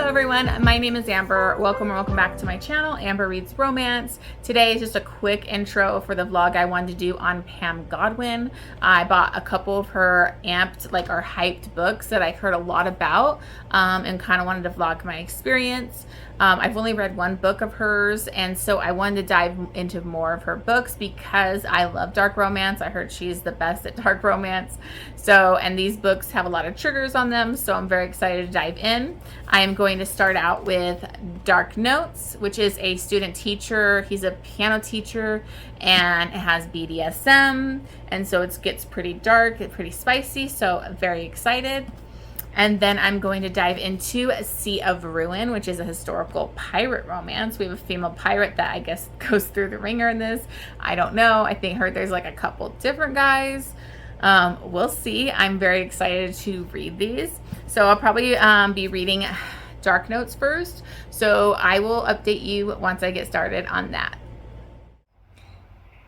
Hello everyone, my name is Amber. Welcome back to my channel, Amber Reads Romance. Today is just a quick intro for the vlog I wanted to do on Pam Godwin. I bought a couple of her amped, or hyped books that I heard a lot about and kind of wanted to vlog my experience. I've only read one book of hers, and so I wanted to dive into more of her books because I love dark romance. I heard she's the best at dark romance. And these books have a lot of triggers on them, so I'm very excited to dive in. I am going to start out with Dark Notes, which is a student teacher. He's a piano teacher, and it has BDSM, and so it gets pretty dark and pretty spicy, so I'm very excited. And then I'm going to dive into Sea of Ruin, which is a historical pirate romance. We have a female pirate that I guess goes through the ringer in this. I don't know. I think there's a couple different guys. We'll see. I'm very excited to read these. So I'll probably be reading Dark Notes first. So I will update you once I get started on that.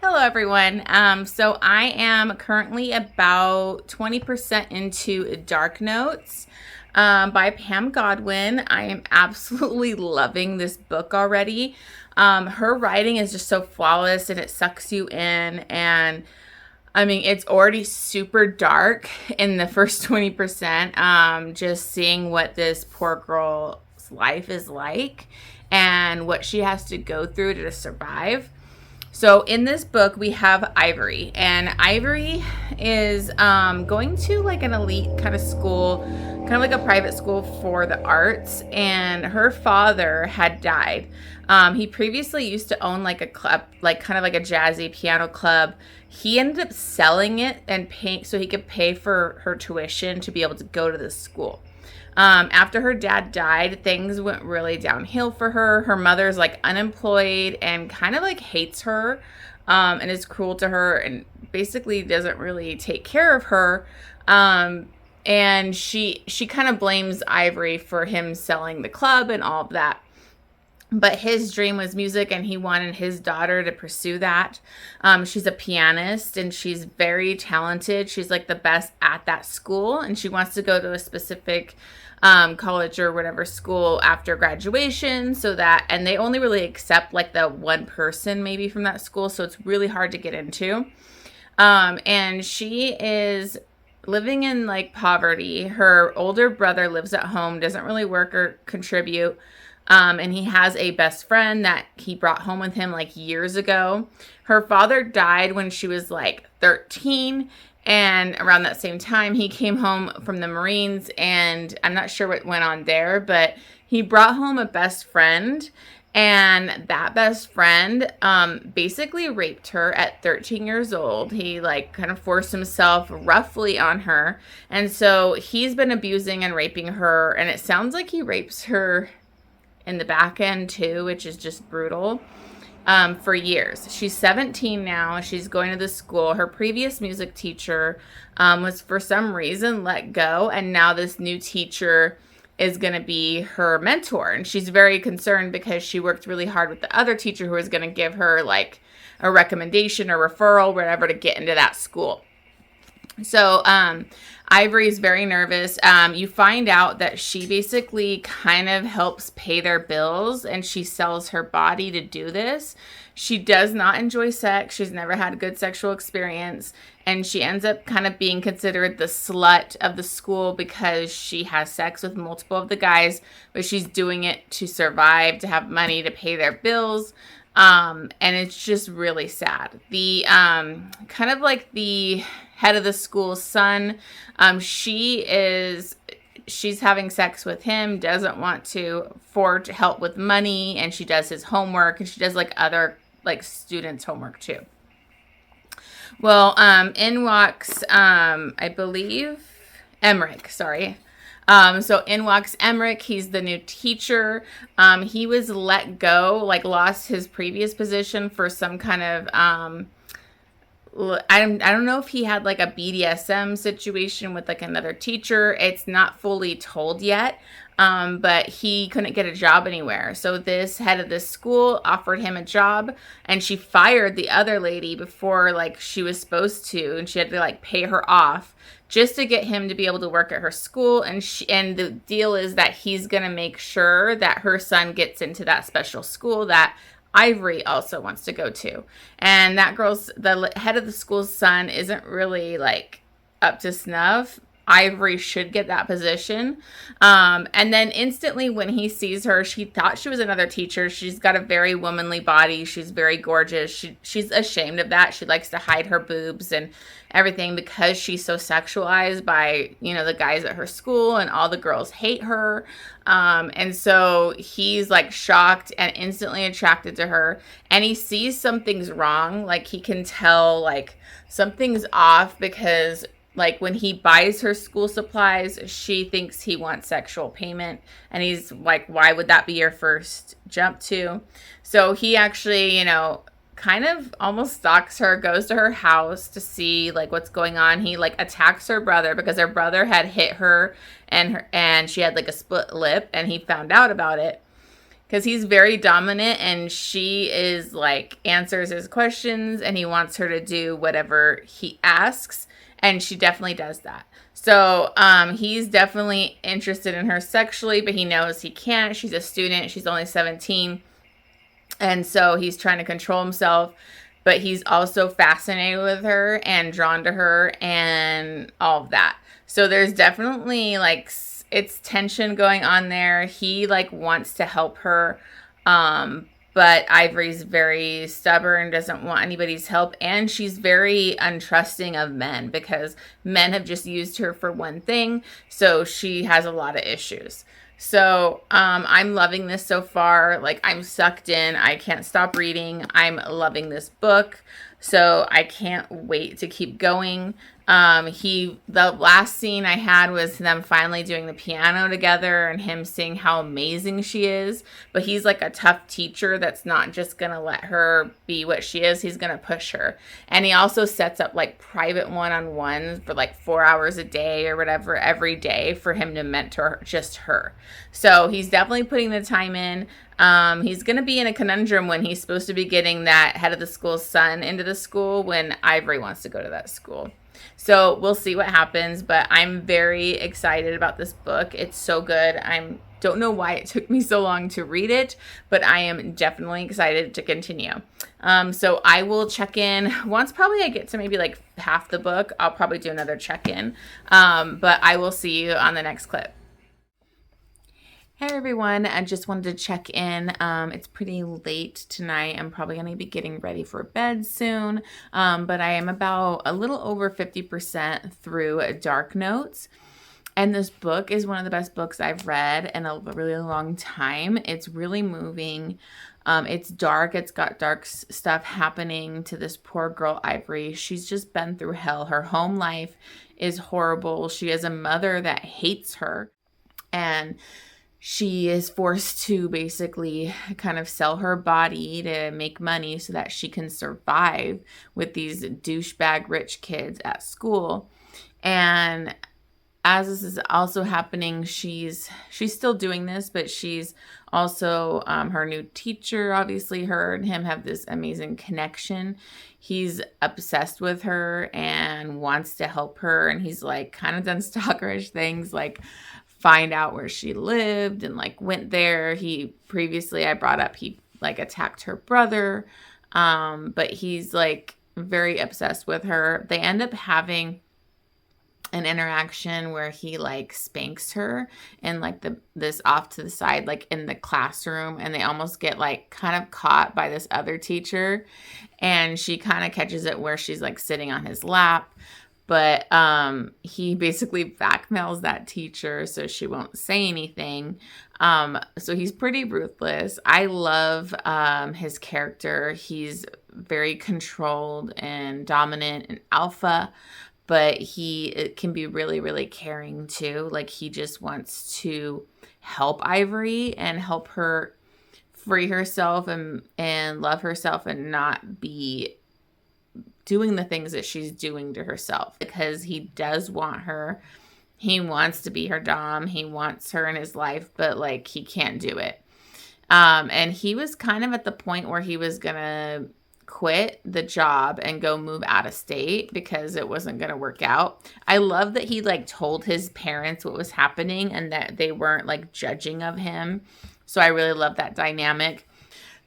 Hello everyone. So I am currently about 20% into Dark Notes by Pam Godwin. I am absolutely loving this book already. Her writing is just so flawless and it sucks you in, and I mean, it's already super dark in the first 20%. Just seeing what this poor girl's life is like and what she has to go through to survive. So in this book, we have Ivory, and Ivory is going to an elite kind of school, kind of like a private school for the arts, and her father had died. He previously used to own a club, kind of like a jazzy piano club. He ended up selling it and paying so he could pay for her tuition to be able to go to this school. After her dad died, things went really downhill for her. Her mother's unemployed and kind of hates her and is cruel to her and basically doesn't really take care of her. And she kind of blames Ivory for him selling the club and all of that. But his dream was music, and he wanted his daughter to pursue that. She's a pianist, and she's very talented. She's the best at that school, and she wants to go to a specific college or whatever school after graduation, and they only really accept the one person maybe from that school, so it's really hard to get into. And she is living in poverty. Her older brother lives at home, doesn't really work or contribute. And he has a best friend that he brought home with him years ago. Her father died when she was 13, and around that same time he came home from the Marines, and I'm not sure what went on there, but he brought home a best friend, and that best friend basically raped her at 13 years old. He kind of forced himself roughly on her, and so he's been abusing and raping her, and it sounds like he rapes her in the back end too, which is just brutal, for years. She's 17 now. She's going to this school. Her previous music teacher was for some reason let go, and now this new teacher is going to be her mentor, and she's very concerned because she worked really hard with the other teacher who was going to give her a recommendation or referral, whatever, to get into that school. So Ivory is very nervous. You find out that she basically kind of helps pay their bills, and she sells her body to do this. She does not enjoy sex. She's never had a good sexual experience, and she ends up kind of being considered the slut of the school because she has sex with multiple of the guys, but she's doing it to survive, to have money to pay their bills. And it's just really sad. The kind of the head of the school's son, she's having sex with him, doesn't want to afford to help with money, and she does his homework, and she does other students' homework too. Well, in walks I believe Emmerich, sorry. So in walks Emmerich. He's the new teacher. He was let go, lost his previous position for some kind of I don't know if he had like a BDSM situation with like another teacher. It's not fully told yet. But he couldn't get a job anywhere. So this head of this school offered him a job, and she fired the other lady before like she was supposed to, and she had to like pay her off just to get him to be able to work at her school. And the deal is that he's going to make sure that her son gets into that special school that Ivory also wants to go to. And the head of the school's son isn't really like up to snuff. Ivory should get that position. And then instantly when he sees her, she thought she was another teacher. She's got a very womanly body. She's very gorgeous. She's ashamed of that. She likes to hide her boobs and everything because she's so sexualized by, the guys at her school, and all the girls hate her. And so he's like shocked and instantly attracted to her, and he sees something's wrong. Like he can tell like something's off because like when he buys her school supplies, she thinks he wants sexual payment. And he's like, why would that be your first jump to? So he actually, kind of almost stalks her, goes to her house to see like what's going on. He like attacks her brother because her brother had hit her, and she had like a split lip, and he found out about it because he's very dominant, and she is like answers his questions, and he wants her to do whatever he asks. And she definitely does that. So he's definitely interested in her sexually, but he knows he can't. She's a student. She's only 17. And so he's trying to control himself. But he's also fascinated with her and drawn to her and all of that. So there's definitely like it's tension going on there. He like wants to help her. But Ivory's very stubborn, doesn't want anybody's help, and she's very untrusting of men because men have just used her for one thing, so she has a lot of issues. So I'm loving this so far. Like, I'm sucked in. I can't stop reading. I'm loving this book, so I can't wait to keep going. The last scene I had was them finally doing the piano together and him seeing how amazing she is. But he's like a tough teacher that's not just going to let her be what she is. He's going to push her. And he also sets up like private one-on-ones for like 4 hours a day or whatever every day for him to mentor just her. So he's definitely putting the time in. He's going to be in a conundrum when he's supposed to be getting that head of the school's son into the school when Ivory wants to go to that school. So we'll see what happens, but I'm very excited about this book. It's so good. I don't know why it took me so long to read it, but I am definitely excited to continue. So I will check in once probably I get to maybe like half the book. I'll probably do another check-in, but I will see you on the next clip. Hey everyone, I just wanted to check in. It's pretty late tonight. I'm probably going to be getting ready for bed soon, but I am about a little over 50% through Dark Notes. And this book is one of the best books I've read in a really long time. It's really moving. It's dark. It's got dark stuff happening to this poor girl, Ivory. She's just been through hell. Her home life is horrible. She has a mother that hates her, and she is forced to basically kind of sell her body to make money so that she can survive with these douchebag rich kids at school. And as this is also happening, she's still doing this, but she's also her new teacher. Obviously, her and him have this amazing connection. He's obsessed with her and wants to help her, and he's like kind of done stalkerish things like find out where she lived and like went there. I brought up he like attacked her brother, but he's like very obsessed with her. They end up having an interaction where he like spanks her and like this off to the side, like in the classroom, and they almost get like kind of caught by this other teacher, and she kind of catches it where she's like sitting on his lap. But he basically blackmails that teacher so she won't say anything. So he's pretty ruthless. I love his character. He's very controlled and dominant and alpha, but it can be really, really caring too. Like he just wants to help Ivory and help her free herself and love herself and not be doing the things that she's doing to herself, because he does want her. He wants to be her dom. He wants her in his life, but like he can't do it. And he was kind of at the point where he was going to quit the job and go move out of state because it wasn't going to work out. I love that he like told his parents what was happening and that they weren't like judging of him. So I really love that dynamic.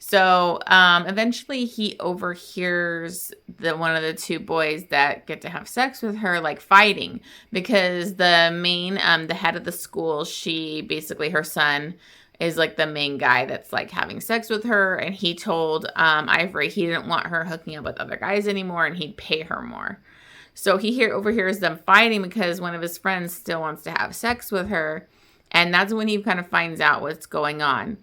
So eventually he overhears one of the two boys that get to have sex with her like fighting, because the main the head of the school, her son is like the main guy that's like having sex with her, and he told Ivory he didn't want her hooking up with other guys anymore and he'd pay her more. So he overhears them fighting because one of his friends still wants to have sex with her, and that's when he kind of finds out what's going on.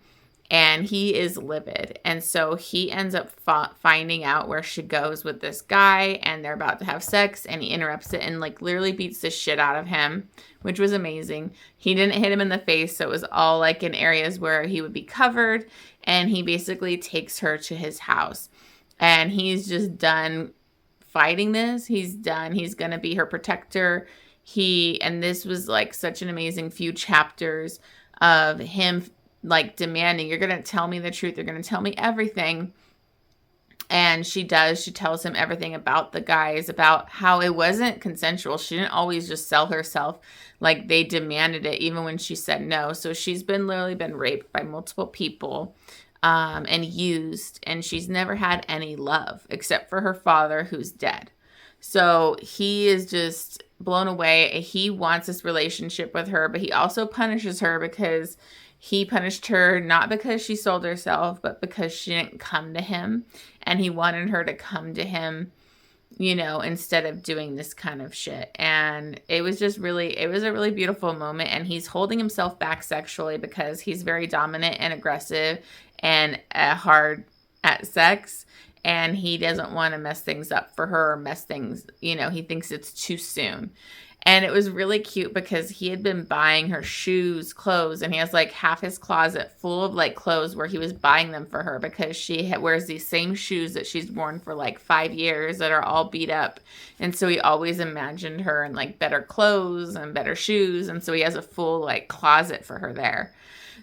And he is livid. And so he ends up finding out where she goes with this guy, and they're about to have sex, and he interrupts it and like literally beats the shit out of him, which was amazing. He didn't hit him in the face, so it was all like in areas where he would be covered. And he basically takes her to his house, and he's just done fighting this. He's done. He's going to be her protector. And this was like such an amazing few chapters of him like demanding, you're going to tell me the truth. You're going to tell me everything. And she does. She tells him everything about the guys, about how it wasn't consensual. She didn't always just sell herself. Like they demanded it even when she said no. So she's literally been raped by multiple people and used. And she's never had any love except for her father, who's dead. So he is just blown away. He wants this relationship with her, but he also punishes her because he punished her not because she sold herself, but because she didn't come to him. And he wanted her to come to him, you know, instead of doing this kind of shit. And it was a really beautiful moment. And he's holding himself back sexually because he's very dominant and aggressive and hard at sex. And he doesn't want to mess things up for her or mess things, you know, he thinks it's too soon. And it was really cute because he had been buying her shoes, clothes, and he has like half his closet full of like clothes where he was buying them for her because she wears these same shoes that she's worn for like 5 years that are all beat up. And so he always imagined her in like better clothes and better shoes. And so he has a full like closet for her there.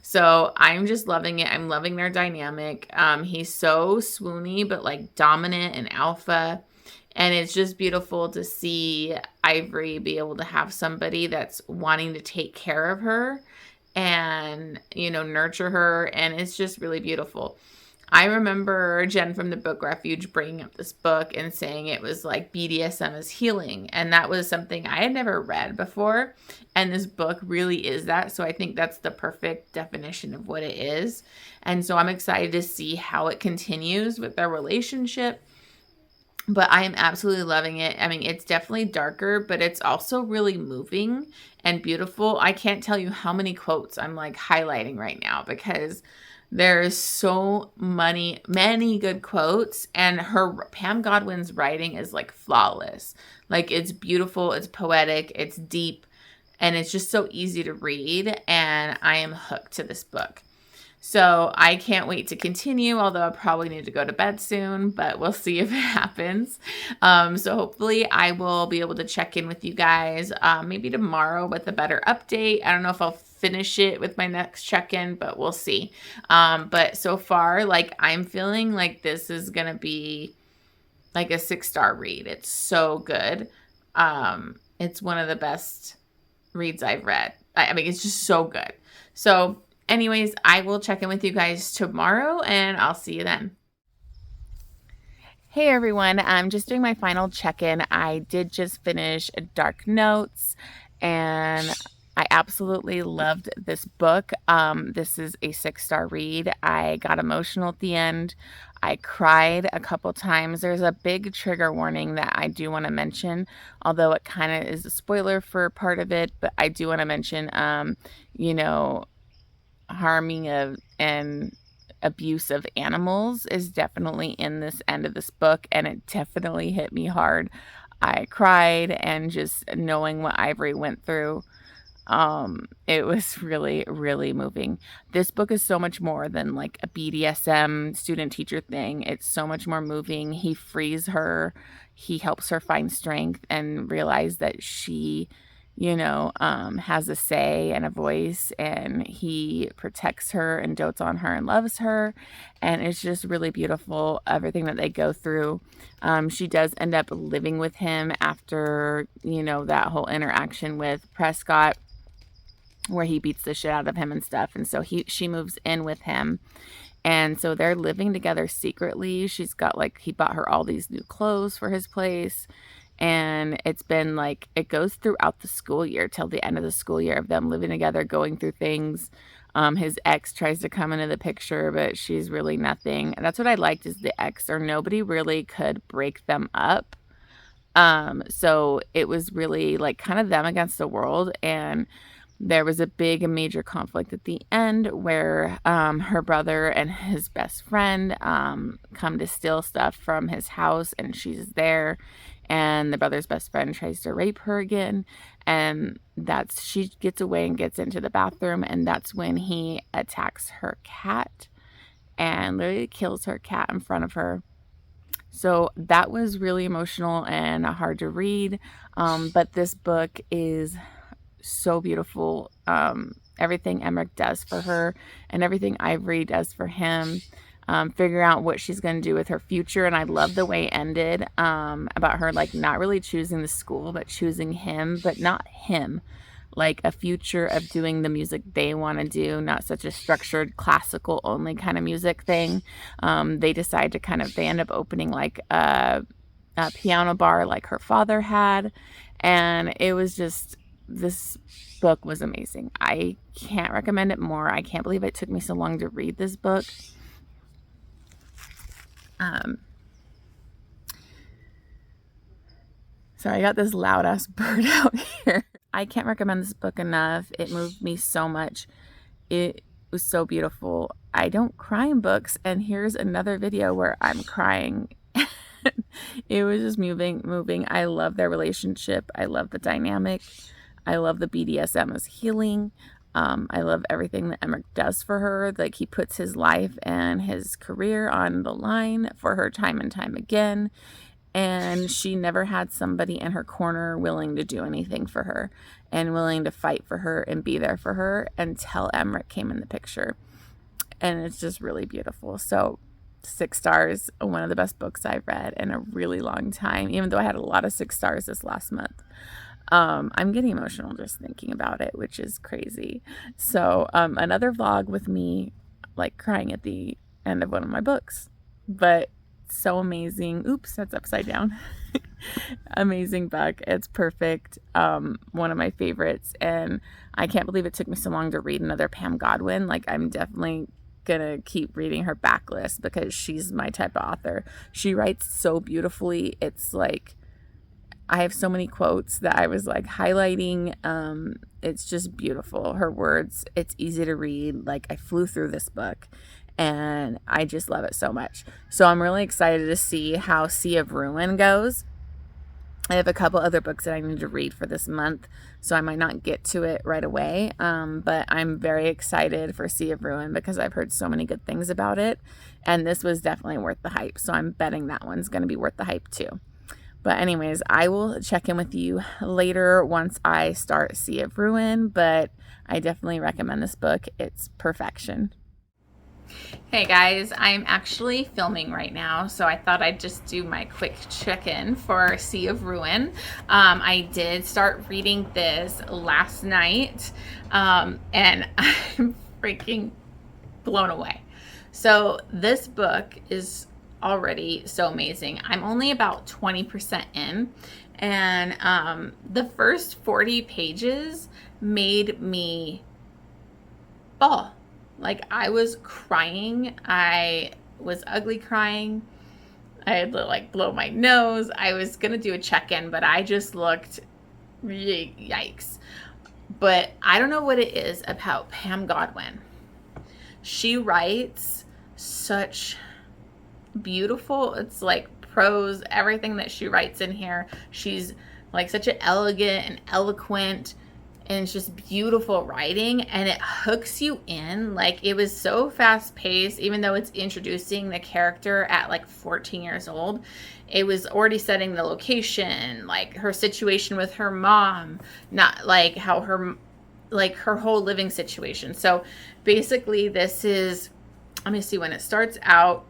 So I'm just loving it. I'm loving their dynamic. He's so swoony, but like dominant and alpha. And it's just beautiful to see Ivory be able to have somebody that's wanting to take care of her and, you know, nurture her. And it's just really beautiful. I remember Jen from the Book Refuge bringing up this book and saying it was like BDSM is healing. And that was something I had never read before. And this book really is that. So I think that's the perfect definition of what it is. And so I'm excited to see how it continues with their relationship. But I am absolutely loving it. I mean, it's definitely darker, but it's also really moving and beautiful. I can't tell you how many quotes I'm like highlighting right now because there's so many good quotes, and Pam Godwin's writing is like flawless. Like it's beautiful, it's poetic, it's deep, and it's just so easy to read. And I am hooked to this book. So I can't wait to continue, although I probably need to go to bed soon, but we'll see if it happens. So hopefully I will be able to check in with you guys maybe tomorrow with a better update. I don't know if I'll finish it with my next check-in, but we'll see. But so far, like I'm feeling like this is going to be like a 6-star read. It's so good. It's one of the best reads I've read. I mean, it's just so good. So anyways, I will check in with you guys tomorrow, and I'll see you then. Hey everyone, I'm just doing my final check-in. I did just finish Dark Notes, and I absolutely loved this book. This is a 6-star read. I got emotional at the end. I cried a couple times. There's a big trigger warning that I do want to mention, although it kind of is a spoiler for part of it, but I do want to mention, you know, harming of and abuse of animals is definitely in this end of this book, and it definitely hit me hard. I cried, and just knowing what Ivory went through, It was really, really moving. This book is so much more than like a BDSM student teacher thing. It's so much more moving. He frees her. He helps her find strength and realize that she, has a say and a voice, and he protects her and dotes on her and loves her. And it's just really beautiful, everything that they go through. She does end up living with him after, that whole interaction with Prescott, where he beats the shit out of him and stuff. And so she moves in with him. And so they're living together secretly. She's got he bought her all these new clothes for his place. And it's been it goes throughout the school year till the end of the school year of them living together, going through things. His ex tries to come into the picture, but she's really nothing. And that's what I liked, is the ex, or nobody really could break them up. So it was really kind of them against the world. And there was a big major conflict at the end where her brother and his best friend come to steal stuff from his house, and she's there, and the brother's best friend tries to rape her again, and she gets away and gets into the bathroom, and that's when he attacks her cat and literally kills her cat in front of her. So that was really emotional and hard to read, but this book is so beautiful. Everything Emmerich does for her and everything Ivory does for him, figure out what she's going to do with her future. And I love the way it ended, about her not really choosing the school, but choosing him, but not him, a future of doing the music they want to do, not such a structured classical only kind of music thing. They decide to they end up opening a piano bar like her father had, and it was just, this book was amazing. I can't recommend it more. I can't believe it took me so long to read this book. Sorry, I got this loud ass bird out here. I can't recommend this book enough. It moved me so much. It was so beautiful. I don't cry in books, and here's another video where I'm crying. It was just moving. I love their relationship. I love the dynamic. I love the BDSM as healing. I love everything that Emmerich does for her. He puts his life and his career on the line for her time and time again. And she never had somebody in her corner willing to do anything for her and willing to fight for her and be there for her until Emmerich came in the picture. And it's just really beautiful. So 6 stars, one of the best books I've read in a really long time, even though I had a lot of 6 stars this last month. I'm getting emotional just thinking about it, which is crazy. So another vlog with me crying at the end of one of my books, but so amazing. Oops, that's upside down. Amazing book. It's perfect. One of my favorites, and I can't believe it took me so long to read another Pam Godwin. I'm definitely gonna keep reading her backlist because she's my type of author. She writes so beautifully. It's I have so many quotes that I was highlighting. It's just beautiful. Her words, it's easy to read. I flew through this book and I just love it so much. So I'm really excited to see how Sea of Ruin goes. I have a couple other books that I need to read for this month, so I might not get to it right away. But I'm very excited for Sea of Ruin because I've heard so many good things about it. And this was definitely worth the hype. So I'm betting that one's going to be worth the hype too. But anyways, I will check in with you later once I start Sea of Ruin, but I definitely recommend this book. It's perfection. Hey guys, I'm actually filming right now, so I thought I'd just do my quick check-in for Sea of Ruin. I did start reading this last night, and I'm freaking blown away. So this book is already so amazing. I'm only about 20% in, and the first 40 pages made me bawl. I was crying. I was ugly crying. I had to blow my nose. I was gonna do a check-in, but I just looked yikes. But I don't know what it is about Pam Godwin. She writes such beautiful, it's prose, everything that she writes in here. She's such an elegant and eloquent and it's just beautiful writing, and it hooks you in. Like, it was so fast paced, even though it's introducing the character at like 14 years old. It was already setting the location, like her situation with her mom, not like how her, like her whole living situation. So basically this is, let me see when it starts out.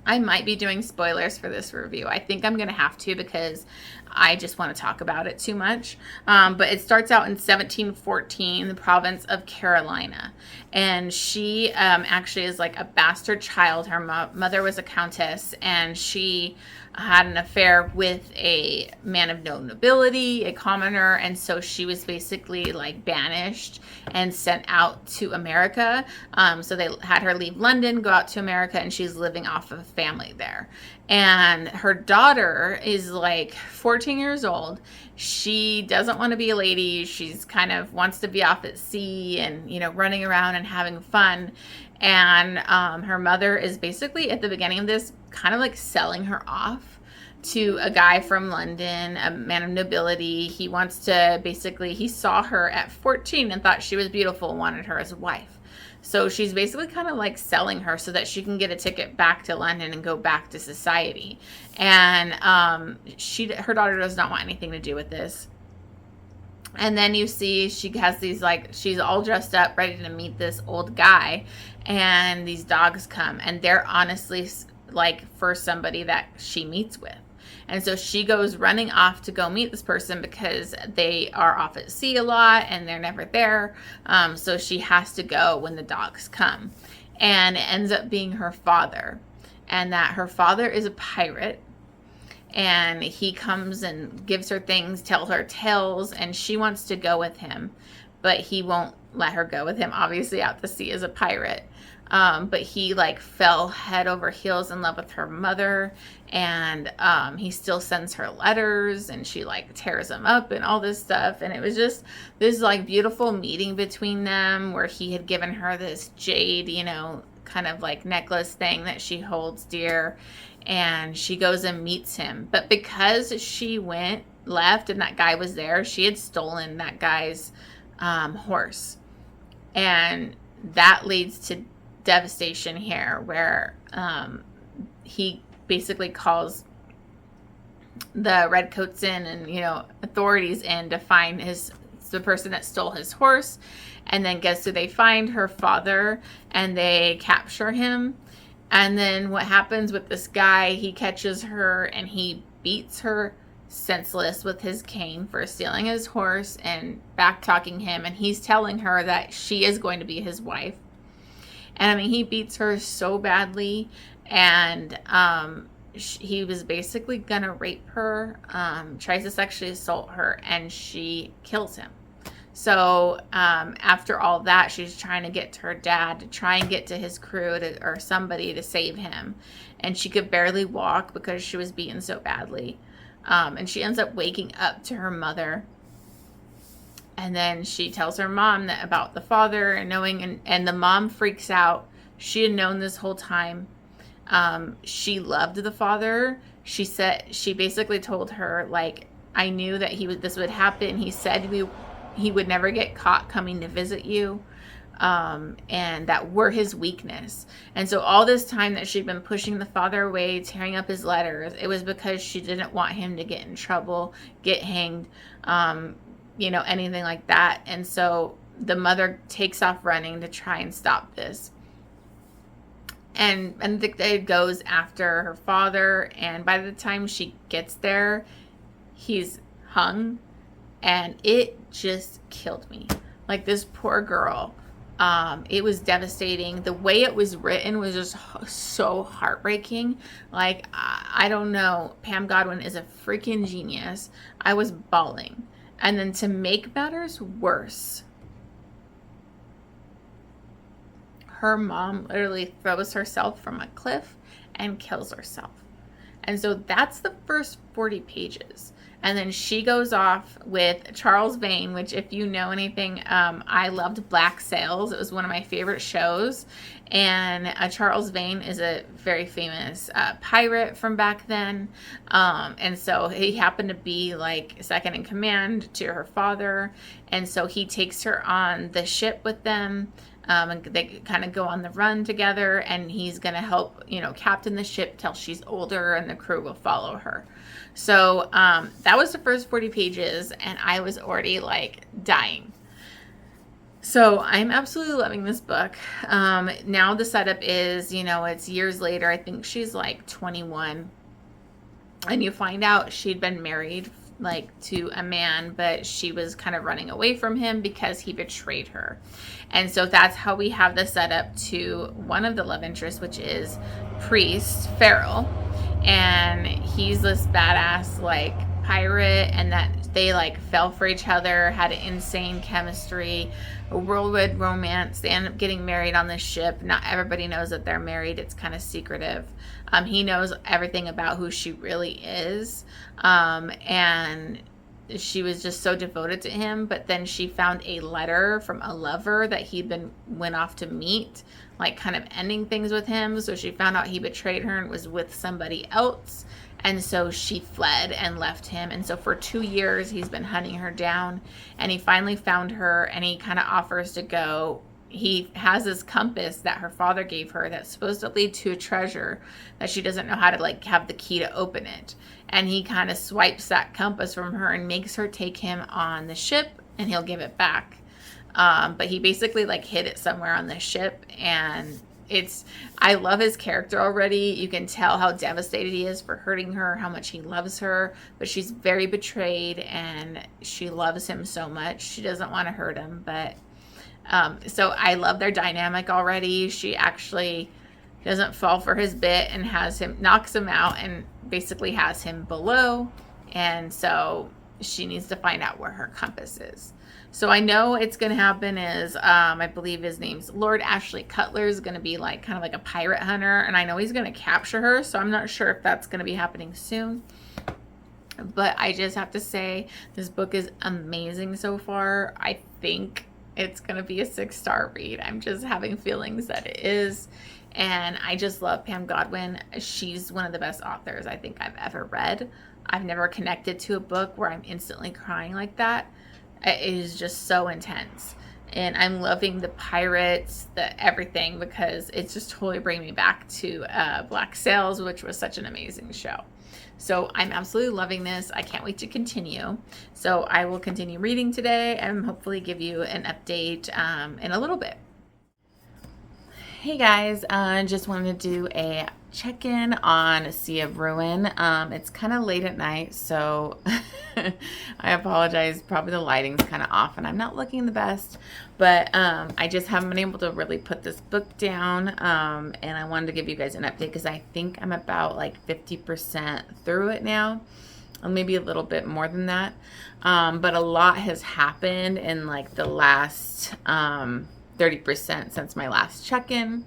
I might be doing spoilers for this review. I think I'm going to have to, because I just want to talk about it too much. But it starts out in 1714, the province of Carolina. And she actually is like a bastard child. Her mother was a countess, and she had an affair with a man of no nobility, a commoner, and so she was basically like banished and sent out to America. So they had her leave London, go out to America, and she's living off of a family there. And her daughter is like 14 years old. She doesn't want to be a lady. She's kind of wants to be off at sea and, you know, running around and having fun. And her mother is basically at the beginning of this kind of like selling her off to a guy from London, a man of nobility. He wants to basically, he saw her at 14 and thought she was beautiful and wanted her as a wife. So she's basically kind of like selling her so that she can get a ticket back to London and go back to society. And her daughter does not want anything to do with this. And then you see she has these, like, she's all dressed up, ready to meet this old guy. And these dogs come, and they're honestly like for somebody that she meets with. And so she goes running off to go meet this person because they are off at sea a lot and they're never there. So she has to go when the dogs come. And it ends up being her father. And that her father is a pirate. And he comes and gives her things, tells her tales, and she wants to go with him. But he won't let her go with him, obviously out to sea as a pirate. But he like fell head over heels in love with her mother, and he still sends her letters, and she like tears him up and all this stuff. And it was just this like beautiful meeting between them, where he had given her this jade, you know, kind of like necklace thing that she holds dear, and she goes and meets him. But because she left and that guy was there, she had stolen that guy's horse, and that leads to devastation here, where he basically calls the redcoats in, and, you know, authorities in to find the person that stole his horse. And then guess who they find? Her father, and they capture him. And then what happens with this guy, he catches her and he beats her senseless with his cane for stealing his horse and back talking him, and he's telling her that she is going to be his wife. And I mean, he beats her so badly, and he was basically gonna rape her, tries to sexually assault her, and she kills him. So after all that, she's trying to get to her dad to try and get to his crew or somebody to save him. And she could barely walk because she was beaten so badly. And she ends up waking up to her mother. And then she tells her mom about the father and knowing, and the mom freaks out. She had known this whole time. She loved the father. She basically told her, like, I knew that this would happen. He said he would never get caught coming to visit you. And that we're his weakness. And so all this time that she'd been pushing the father away, tearing up his letters, it was because she didn't want him to get in trouble, get hanged, you know, anything like that. And so the mother takes off running to try and stop this. And it goes after her father, and by the time she gets there, he's hung, and it just killed me. Like, this poor girl. It was devastating. The way it was written was just so heartbreaking. Like, I don't know. Pam Godwin is a freaking genius. I was bawling. And then to make matters worse, her mom literally throws herself from a cliff and kills herself. And so that's the first 40 pages. And then she goes off with Charles Vane, which if you know anything, I loved Black Sails. It was one of my favorite shows. And Charles Vane is a very famous pirate from back then. And so he happened to be like second in command to her father. And so he takes her on the ship with them. And they kind of go on the run together, and he's going to help, captain the ship till she's older, and the crew will follow her. So that was the first 40 pages, and I was already like dying. So I'm absolutely loving this book. Now the setup is, it's years later. I think she's like 21, and you find out she'd been married like to a man, but she was kind of running away from him because he betrayed her. And so that's how we have the setup to one of the love interests, which is Priest Farrell. And he's this badass like pirate, and that they like fell for each other, had an insane chemistry, a whirlwind romance. They end up getting married on this ship. Not everybody knows that they're married. It's kind of secretive. He knows everything about who she really is. And she was just so devoted to him. But then she found a letter from a lover that went off to meet, like kind of ending things with him. So she found out he betrayed her and was with somebody else. And so she fled and left him. And so for 2 years, he's been hunting her down. And he finally found her, and he kind of offers to go. He has this compass that her father gave her that's supposed to lead to a treasure that she doesn't know how to like have the key to open it. And he kind of swipes that compass from her and makes her take him on the ship, and he'll give it back. But he basically like hid it somewhere on the ship, and I love his character already. You can tell how devastated he is for hurting her, how much he loves her, but she's very betrayed, and she loves him so much. She doesn't want to hurt him, but so I love their dynamic already. She actually doesn't fall for his bit and knocks him out and basically has him below. And so she needs to find out where her compass is. So I know it's going to happen is, I believe his name's Lord Ashley Cutler is going to be like kind of like a pirate hunter. And I know he's going to capture her. So I'm not sure if that's going to be happening soon. But I just have to say this book is amazing so far. I think it's going to be a 6-star read. I'm just having feelings that it is. And I just love Pam Godwin. She's one of the best authors I think I've ever read. I've never connected to a book where I'm instantly crying like that. It is just so intense. And I'm loving the pirates, everything, because it's just totally bringing me back to Black Sails, which was such an amazing show. So I'm absolutely loving this. I can't wait to continue. So I will continue reading today and hopefully give you an update in a little bit. Hey guys, just wanted to do a check-in on Sea of Ruin. It's kind of late at night, so I apologize. Probably the lighting's kind of off and I'm not looking the best, but I just haven't been able to really put this book down, and I wanted to give you guys an update because I think I'm about like 50% through it now, or maybe a little bit more than that, but a lot has happened in like the last 30% since my last check-in.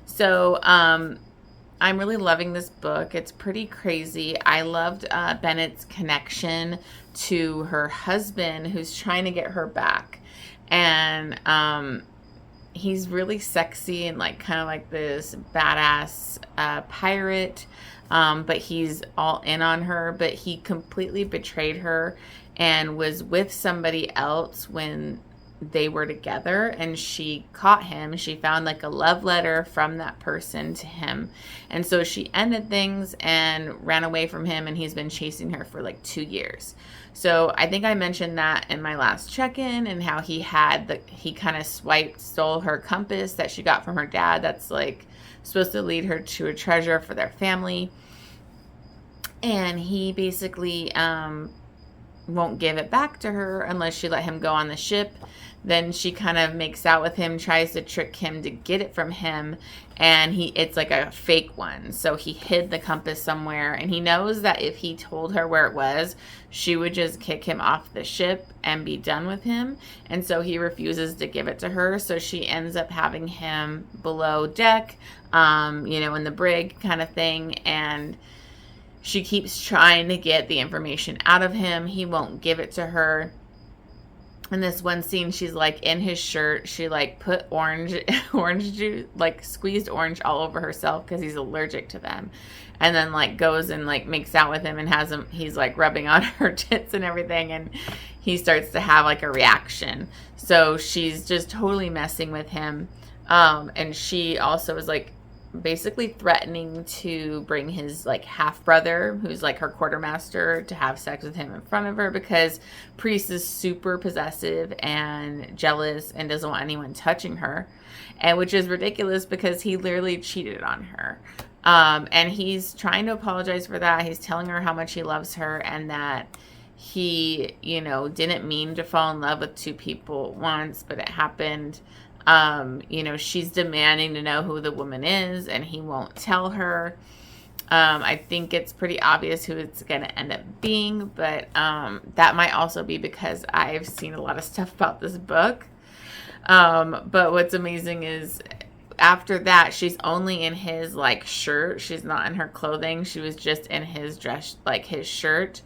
So I'm really loving this book. It's pretty crazy. I loved Bennett's connection to her husband who's trying to get her back. And he's really sexy and like kind of like this badass pirate. But he's all in on her. But he completely betrayed her and was with somebody else when they were together, and she caught him. She found like a love letter from that person to him, and so she ended things and ran away from him, and he's been chasing her for like 2 years. So I think I mentioned that in my last check-in, and how he kind of stole her compass that she got from her dad that's like supposed to lead her to a treasure for their family, and he basically won't give it back to her unless she let him go on the ship. Then she kind of makes out with him, tries to trick him to get it from him, and it's like a fake one. So he hid the compass somewhere, and he knows that if he told her where it was, she would just kick him off the ship and be done with him. And so he refuses to give it to her. So she ends up having him below deck, in the brig kind of thing, and She keeps trying to get the information out of him. He won't give it to her. In this one scene, she's like in his shirt. She like put orange juice, like squeezed orange all over herself because he's allergic to them. And then like goes and like makes out with him and has him, he's like rubbing on her tits and everything. And he starts to have like a reaction. So she's just totally messing with him. And she also is like basically threatening to bring his like half brother, who's like her quartermaster, to have sex with him in front of her, because Priest is super possessive and jealous and doesn't want anyone touching her, and which is ridiculous because he literally cheated on her. And he's trying to apologize for that. He's telling her how much he loves her and that he, you know, didn't mean to fall in love with two people at once, but it happened. You know, she's demanding to know who the woman is, and he won't tell her. I think it's pretty obvious who it's going to end up being, but that might also be because I've seen a lot of stuff about this book. But what's amazing is after that, she's only in his like shirt. She's not in her clothing. She was just in his dress, like his shirt.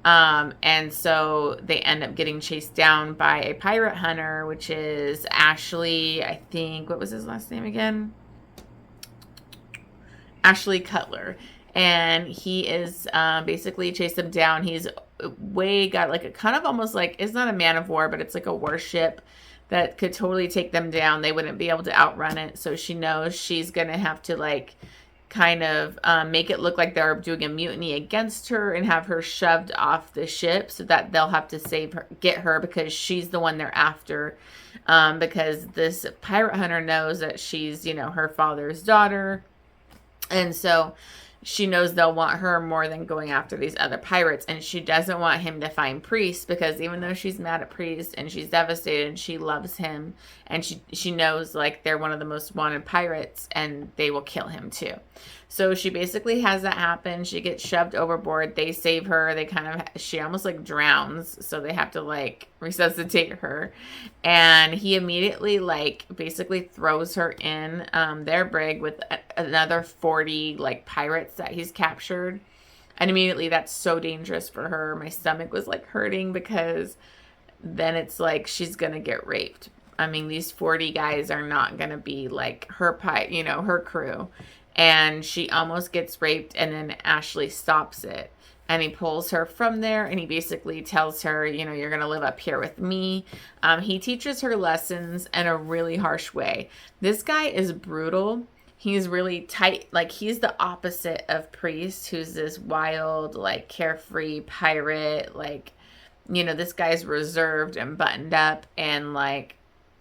And so they end up getting chased down by a pirate hunter, which is Ashley, I think, what was his last name again? Ashley Cutler. And he is basically chased them down. He's got like a kind of almost like, it's not a man of war, but it's like a warship that could totally take them down. They wouldn't be able to outrun it. So she knows she's going to have to like kind of make it look like they're doing a mutiny against her and have her shoved off the ship so that they'll have to save her, get her, because she's the one they're after. Because this pirate hunter knows that she's, you know, her father's daughter. And so she knows they'll want her more than going after these other pirates. And she doesn't want him to find Priest, because even though she's mad at Priest and she's devastated, she loves him. And she knows like they're one of the most wanted pirates and they will kill him too. So she basically has that happen. She gets shoved overboard. They save her. She almost like drowns. So they have to like resuscitate her. And he immediately like basically throws her in their brig with another 40 like pirates that he's captured. And immediately that's so dangerous for her. My stomach was like hurting, because then it's like she's going to get raped. I mean, these 40 guys are not going to be like her crew. And she almost gets raped, and then Ashley stops it. And he pulls her from there, and he basically tells her, you know, you're going to live up here with me. He teaches her lessons in a really harsh way. This guy is brutal. He's really tight. Like, he's the opposite of Priest, who's this wild, like, carefree pirate. Like, you know, this guy's reserved and buttoned up and, like,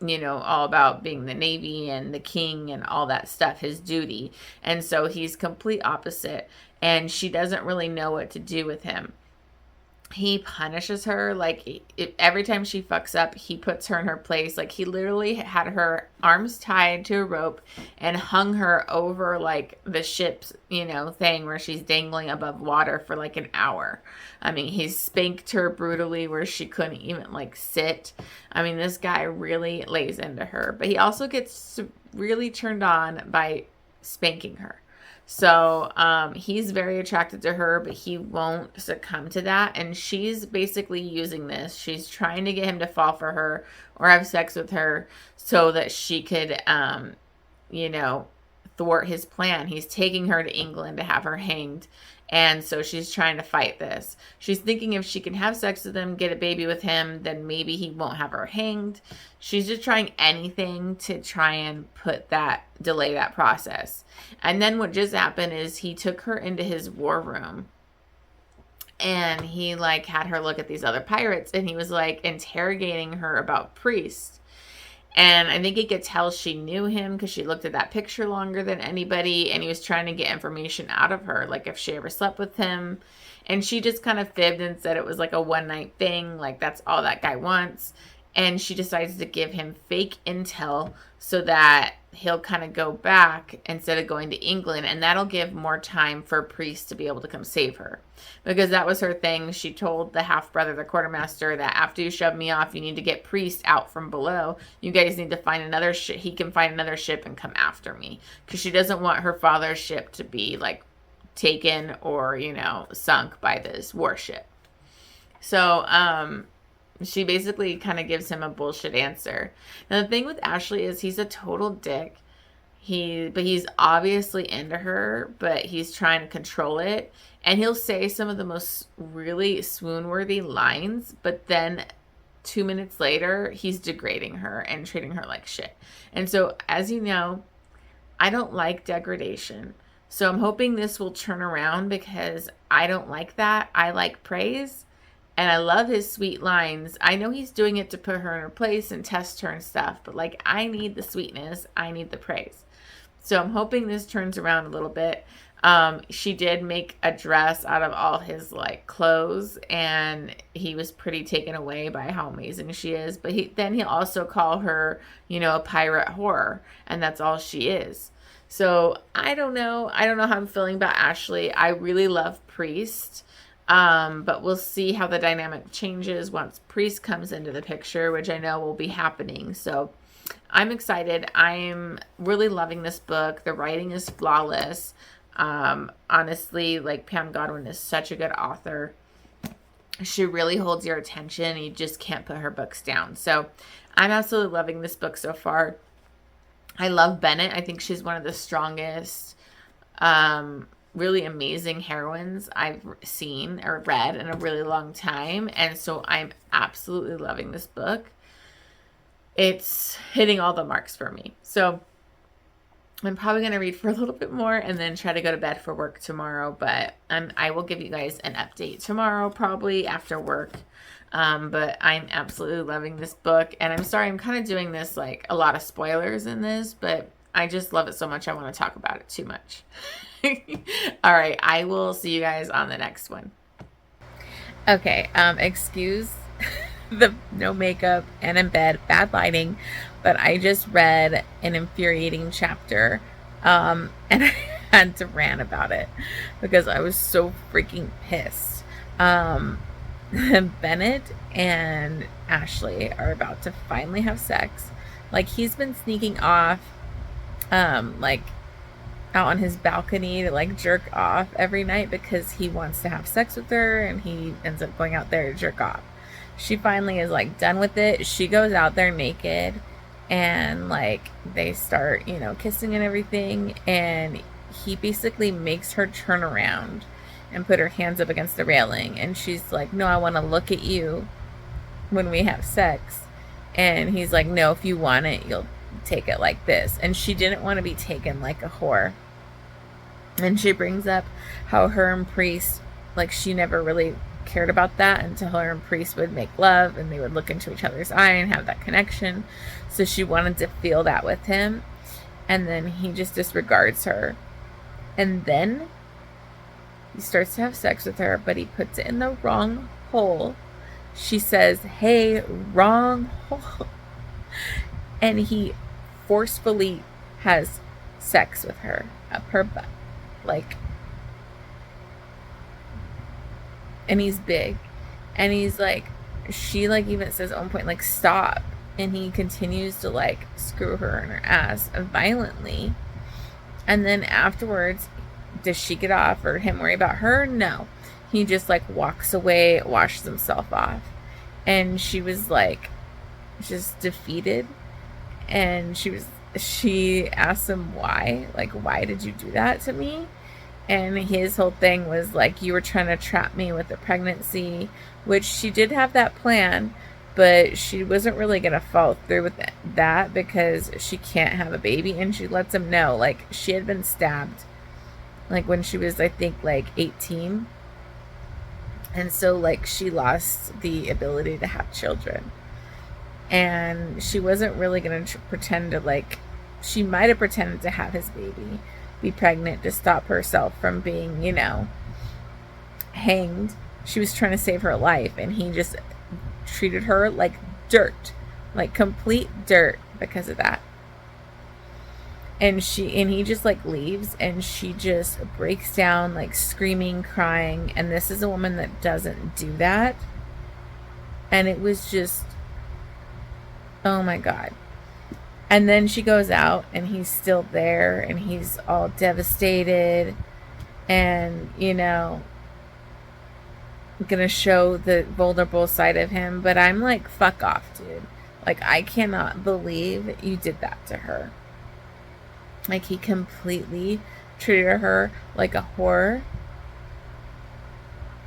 you know, all about being the Navy and the king and all that stuff, his duty. And so he's complete opposite, and she doesn't really know what to do with him. He punishes her. Like, every time she fucks up, he puts her in her place. Like, he literally had her arms tied to a rope and hung her over like the ship's, you know, thing where she's dangling above water for like an hour. I mean, he spanked her brutally where she couldn't even like sit. I mean, this guy really lays into her, but he also gets really turned on by spanking her. So he's very attracted to her, but he won't succumb to that. And she's basically using this. She's trying to get him to fall for her or have sex with her so that she could, you know, thwart his plan. He's taking her to England to have her hanged. And so she's trying to fight this. She's thinking if she can have sex with him, get a baby with him, then maybe he won't have her hanged. She's just trying anything to try and delay that process. And then what just happened is he took her into his war room. And he like had her look at these other pirates, and he was like interrogating her about Priest. And I think he could tell she knew him because she looked at that picture longer than anybody. And he was trying to get information out of her, like if she ever slept with him. And she just kind of fibbed and said it was like a one-night thing. Like, that's all that guy wants. And she decides to give him fake intel so that he'll kind of go back instead of going to England. And that'll give more time for Priest to be able to come save her. Because that was her thing. She told the half-brother, the quartermaster, that after you shove me off, you need to get Priest out from below. You guys need to find another ship. He can find another ship and come after me. Because she doesn't want her father's ship to be, like, taken or, you know, sunk by this warship. So, she basically kind of gives him a bullshit answer. Now, the thing with Ashley is he's a total dick. But he's obviously into her, but he's trying to control it. And he'll say some of the most really swoon-worthy lines, but then 2 minutes later, he's degrading her and treating her like shit. And so, as you know, I don't like degradation. So I'm hoping this will turn around because I don't like that. I like praise. And I love his sweet lines. I know he's doing it to put her in her place and test her and stuff, but like, I need the sweetness. I need the praise. So I'm hoping this turns around a little bit. She did make a dress out of all his like clothes, and he was pretty taken away by how amazing she is. But he'll also call her, you know, a pirate whore, and that's all she is. So I don't know. I don't know how I'm feeling about Ashley. I really love Priest. But we'll see how the dynamic changes once Priest comes into the picture, which I know will be happening. So I'm excited. I'm really loving this book. The writing is flawless. Honestly, like, Pam Godwin is such a good author. She really holds your attention. You just can't put her books down. So I'm absolutely loving this book so far. I love Bennett. I think she's one of the strongest, really amazing heroines I've seen or read in a really long time. And so I'm absolutely loving this book. It's hitting all the marks for me. So I'm probably going to read for a little bit more and then try to go to bed for work tomorrow. But I will give you guys an update tomorrow, probably after work. But I'm absolutely loving this book. And I'm sorry, I'm kind of doing this, like, a lot of spoilers in this, but I just love it so much I want to talk about it too much. All right, I will see you guys on the next one. Okay, excuse the no makeup and in bed, bad lighting, but I just read an infuriating chapter, and I had to rant about it because I was so freaking pissed. Bennett and Ashley are about to finally have sex. Like, he's been sneaking off, like, out on his balcony to, like, jerk off every night because he wants to have sex with her, and he ends up going out there to jerk off. She finally is, like, done with it. She goes out there naked, and, like, they start, you know, kissing and everything, and he basically makes her turn around and put her hands up against the railing, and she's like, no, I want to look at you when we have sex. And he's like, no, if you want it, you'll take it like this. And she didn't want to be taken like a whore. And she brings up how her and Priest, like, she never really cared about that until her and Priest would make love and they would look into each other's eye and have that connection. So she wanted to feel that with him, and then he just disregards her. And then he starts to have sex with her, but he puts it in the wrong hole. She says, hey, wrong hole. And he forcefully has sex with her up her butt. Like, and he's big. And he's like, she, like, even says at one point, like, stop. And he continues to, like, screw her in her ass violently. And then afterwards, does she get off or him worry about her? No. He just, like, walks away, washes himself off. And she was, like, just defeated. And she asked him why. Like, why did you do that to me? And his whole thing was, like, you were trying to trap me with a pregnancy, which she did have that plan, but she wasn't really going to follow through with that because she can't have a baby. And she lets him know, like, she had been stabbed, like, when she was, I think, like, 18. And so, like, she lost the ability to have children. And she wasn't really going to pretend to, like, she might have pretended to have his baby, be pregnant to stop herself from being, you know, hanged. She was trying to save her life, and he just treated her like dirt, like complete dirt because of that. And he just, like, leaves, and she just breaks down, like, screaming, crying. And this is a woman that doesn't do that. And it was just, oh my God. And then she goes out, and he's still there, and he's all devastated. and, gonna show the vulnerable side of him. But I'm like, fuck off, dude. Like, I cannot believe you did that to her. Like, he completely treated her like a whore,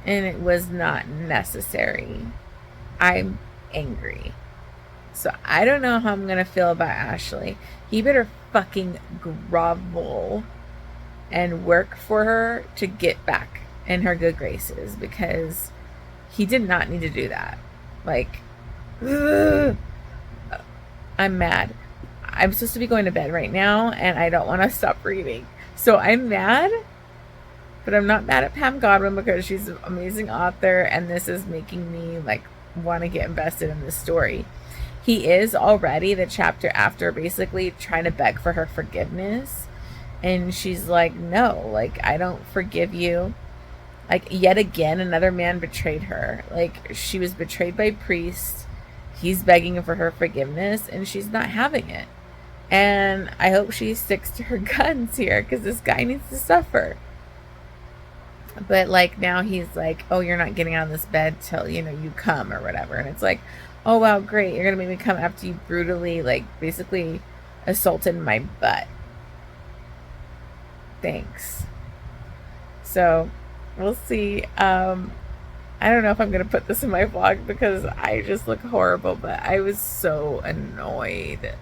and it was not necessary. I'm angry. So I don't know how I'm gonna feel about Ashley. He better fucking grovel and work for her to get back in her good graces, because he did not need to do that. Like, ugh, I'm mad. I'm supposed to be going to bed right now, and I don't want to stop reading. So I'm mad, but I'm not mad at Pam Godwin because she's an amazing author, and this is making me like want to get invested in this story. He is already the chapter after basically trying to beg for her forgiveness, and she's like, no, like, I don't forgive you. Like, yet again, another man betrayed her. Like, she was betrayed by Priest. He's begging for her forgiveness, and she's not having it. And I hope she sticks to her guns here, because this guy needs to suffer. But, like, now he's like, oh, you're not getting on this bed till, you come or whatever. And it's like, oh, wow, great. You're going to make me come after you brutally, like, basically assaulted my butt. Thanks. So, we'll see. I don't know if I'm going to put this in my vlog because I just look horrible, but I was so annoyed.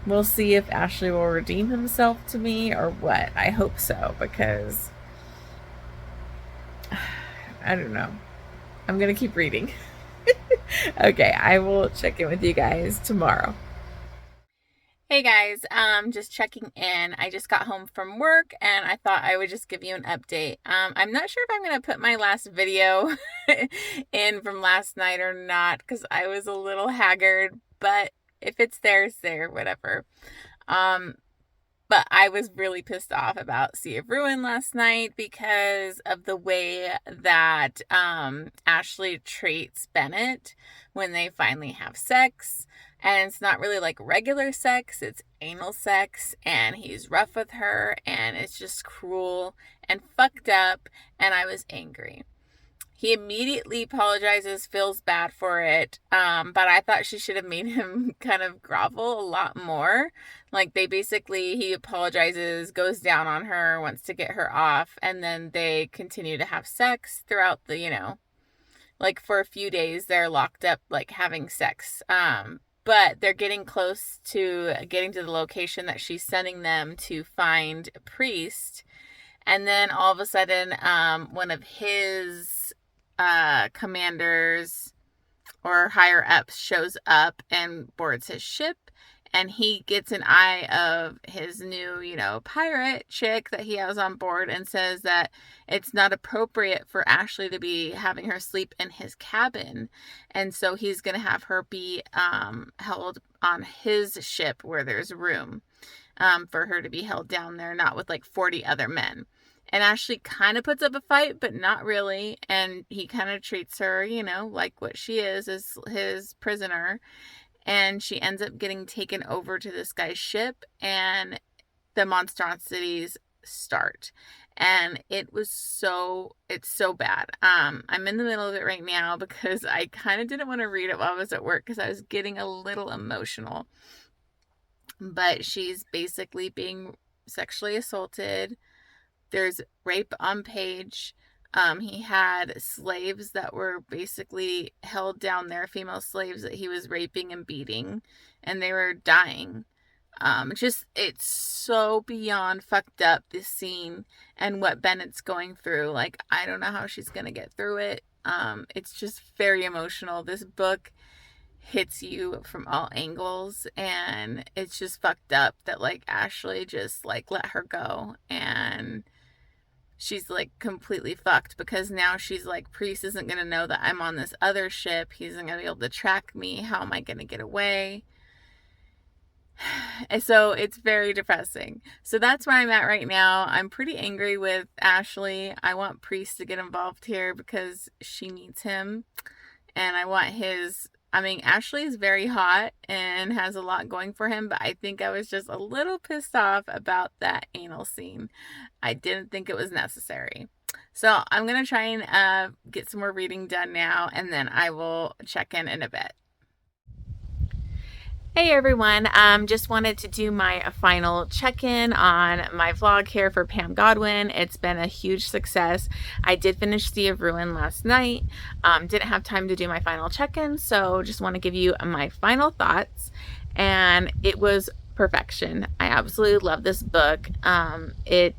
We'll see if Ashley will redeem himself to me or what. I hope so, because I don't know. I'm going to keep reading. Okay, I will check in with you guys tomorrow. Hey guys, just checking in. I just got home from work and I thought I would just give you an update. I'm not sure if I'm going to put my last video in from last night or not, because I was a little haggard, but if it's there, it's there, whatever. But I was really pissed off about Sea of Ruin last night because of the way that Ashley treats Bennett when they finally have sex. And it's not really like regular sex, it's anal sex, and he's rough with her, and it's just cruel and fucked up, and I was angry. He immediately apologizes, feels bad for it, but I thought she should have made him kind of grovel a lot more. Like, he apologizes, goes down on her, wants to get her off, and then they continue to have sex throughout the, like, for a few days they're locked up, like, having sex. But they're getting close to getting to the location that she's sending them to find a priest. And then all of a sudden, one of his commanders or higher ups shows up and boards his ship. And he gets an eye of his new, pirate chick that he has on board and says that it's not appropriate for Ashley to be having her sleep in his cabin. And so he's going to have her be held on his ship where there's room for her to be held down there, not with like 40 other men. And Ashley kind of puts up a fight, but not really. And he kind of treats her, like what she is, as his prisoner. And she ends up getting taken over to this guy's ship, and the monstrosities start. And it's so bad. I'm in the middle of it right now because I kind of didn't want to read it while I was at work because I was getting a little emotional. But she's basically being sexually assaulted. There's rape on Page. He had slaves that were basically held down there, female slaves that he was raping and beating, and they were dying. It's so beyond fucked up, this scene, and what Bennett's going through. Like, I don't know how she's gonna get through it. It's just very emotional. This book hits you from all angles, and it's just fucked up that, like, Ashley just, like, let her go, and she's like completely fucked because now she's like, Priest isn't going to know that I'm on this other ship. He isn't going to be able to track me. How am I going to get away? And so it's very depressing. So that's where I'm at right now. I'm pretty angry with Ashley. I want Priest to get involved here because she needs him. And I want his I mean, Ashley is very hot and has a lot going for him, but I think I was just a little pissed off about that anal scene. I didn't think it was necessary. So I'm going to try and get some more reading done now, and then I will check in a bit. Hey everyone, just wanted to do my final check-in on my vlog here for Pam Godwin. It's been a huge success. I did finish Sea of Ruin last night. Didn't have time to do my final check-in, so just want to give you my final thoughts. And it was perfection. I absolutely love this book. It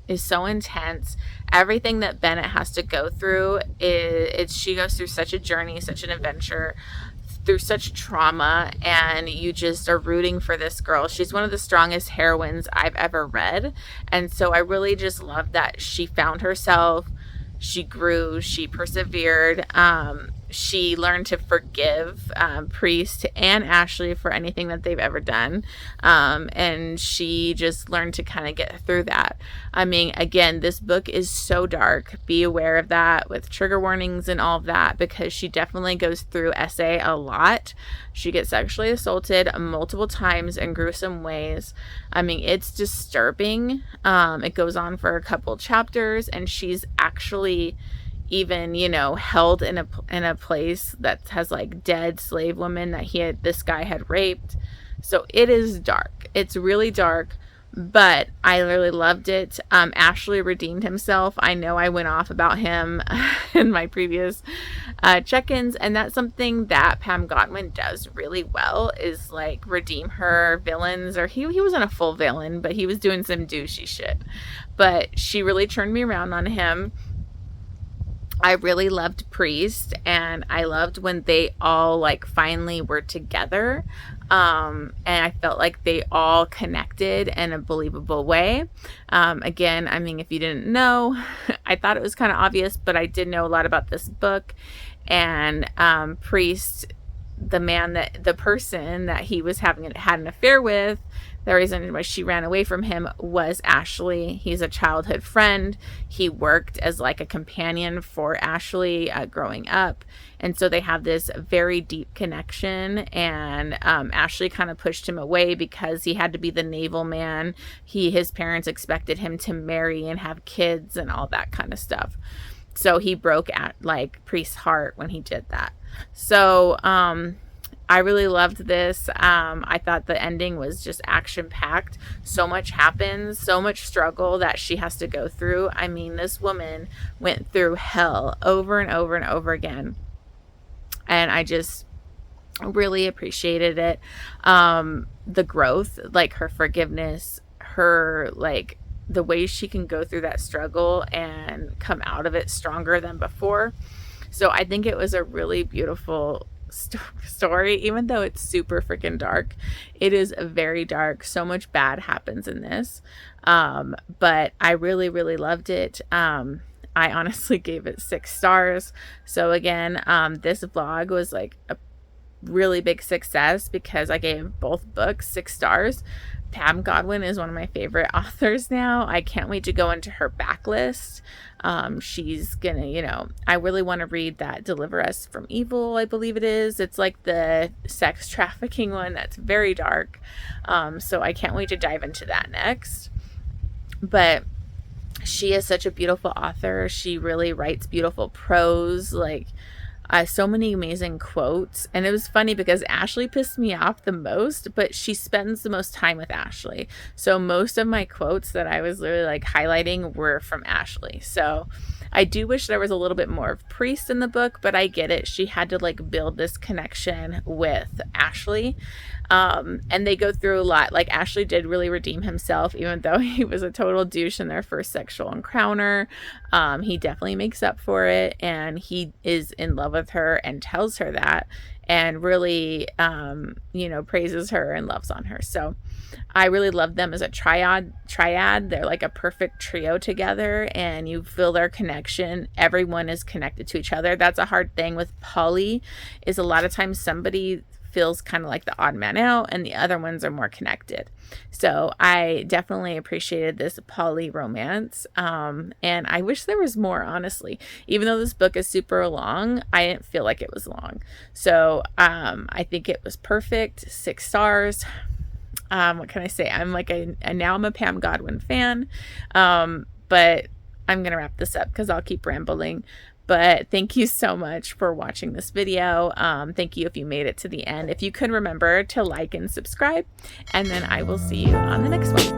is so intense. Everything that Bennett has to go through, she goes through such a journey, such an adventure, through such trauma, and you just are rooting for this girl. She's one of the strongest heroines I've ever read, and so I really just love that she found herself, she grew, she persevered, she learned to forgive Priest and Ashley for anything that they've ever done, and she just learned to kind of get through that. I mean, again, this book is so dark. Be aware of that with trigger warnings and all of that, because she definitely goes through SA a lot. She gets sexually assaulted multiple times in gruesome ways. I mean, it's disturbing. It goes on for a couple chapters, and she's actually even, you know, held in a place that has like dead slave women that this guy had raped. So it is dark. It's really dark, but I really loved it. Ashley redeemed himself. I know I went off about him in my previous check-ins, and that's something that Pam Godwin does really well, is like redeem her villains. Or he wasn't a full villain, but he was doing some douchey shit. But she really turned me around on him. I really loved Priest, and I loved when they all like finally were together, and I felt like they all connected in a believable way. Again, I mean, if you didn't know, I thought it was kind of obvious, but I did know a lot about this book. And Priest, the person that he was had an affair with, the reason why she ran away from him was Ashley. He's a childhood friend. He worked as like a companion for Ashley growing up. And so they have this very deep connection. And Ashley kind of pushed him away because he had to be the naval man. His parents expected him to marry and have kids and all that kind of stuff. So he broke at like Priest's heart when he did that. So I really loved this. I thought the ending was just action-packed. So much happens, so much struggle that she has to go through. I mean, this woman went through hell over and over and over again. And I just really appreciated it. The growth, like her forgiveness, her like the way she can go through that struggle and come out of it stronger than before. So I think it was a really beautiful story, even though it's super freaking dark. It is very dark. So much bad happens in this, but I really loved it. I honestly gave it 6 stars. So again, this vlog was like a really big success because I gave both books 6 stars. Pam Godwin is one of my favorite authors now. I can't wait to go into her backlist. She's gonna, you know, I really want to read that Deliver Us from Evil, I believe it is. It's like the sex trafficking one that's very dark. So I can't wait to dive into that next. But she is such a beautiful author. She really writes beautiful prose, like so many amazing quotes. And it was funny because Ashley pissed me off the most, but she spends the most time with Ashley. So most of my quotes that I was literally like highlighting were from Ashley. So I do wish there was a little bit more of Priest in the book, but I get it. She had to like build this connection with Ashley. And they go through a lot. Like Ashley did really redeem himself, even though he was a total douche in their first sexual encounter. He definitely makes up for it, and he is in love with her and tells her that, and really, you know, praises her and loves on her. So I really love them as a triad. They're like a perfect trio together, and you feel their connection. Everyone is connected to each other. That's a hard thing with poly, is a lot of times somebody feels kind of like the odd man out, and the other ones are more connected. So I definitely appreciated this poly romance, and I wish there was more, honestly. Even though this book is super long, I didn't feel like it was long. So I think it was perfect. 6 stars. What can I say? I'm like now I'm a Pam Godwin fan, but I'm gonna wrap this up because I'll keep rambling. But thank you so much for watching this video. Thank you if you made it to the end. If you could remember to like and subscribe, and then I will see you on the next one.